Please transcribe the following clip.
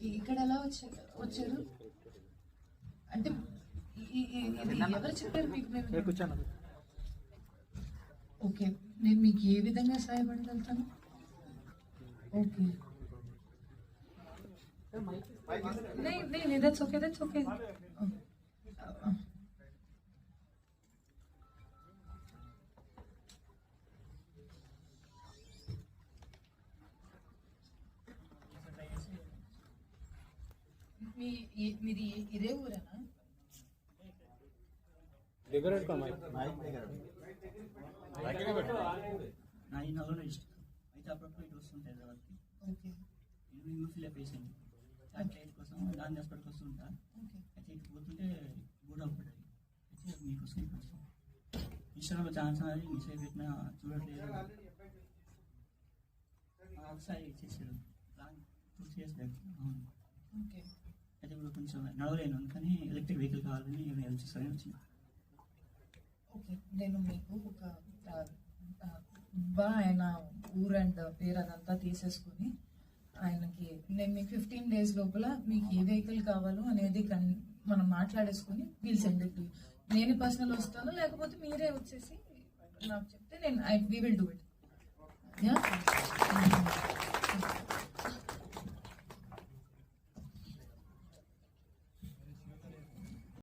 ఇక్కడ ఎలా వచ్చారు అంటే ఎవరు చెప్పారు మీకు? ఓకే, నేను మీకు ఏ విధంగా సహాయపడగలుగుతాను? ఓకే, नहीं that's okay. మీది ఇదే ఊరేనా? నాది నల్గొండ డిస్ట్రిక్ట్. అయితే అప్పుడప్పుడు ఇటు వస్తుంటాయి హైదరాబాద్కి. నేను ఫిల్అప్ వేసాను ట్రైన్ కోసం, గాంధీ హాస్పిటల్కి వస్తుంటా. అయితే ఇటు పోతుంటే గూడ పడ్డది. అయితే మీకోసం ఇటు వస్తాను. ఇన్స్టాగ్రామ్లో ఛాన్స్ అది మెసేజ్ పెట్టినా చూడట్లేదు. ఒకసారి చేశారు 2 years బ్యాక్. అవును. అయితే ఇప్పుడు కొంచెం నడవలేను, అందుకని ఎలక్ట్రిక్ వెహికల్ కావాలని హెల్ప్ చేస్తారని వచ్చింది. ఓకే, నేను మీకు ఒక ఆయన ఊరు అండ్ పేరు అదంతా తీసేసుకుని ఆయనకి నేను మీకు 15 days లోపల మీకు ఏ వెహికల్ కావాలో అనేది మనం మాట్లాడేసుకుని వీల్ సెండ్ ఇట్. నేను పర్సనల్ వస్తాను, లేకపోతే మీరే వచ్చేసి నాకు చెప్తే నేను వి విల్ డూ ఇట్.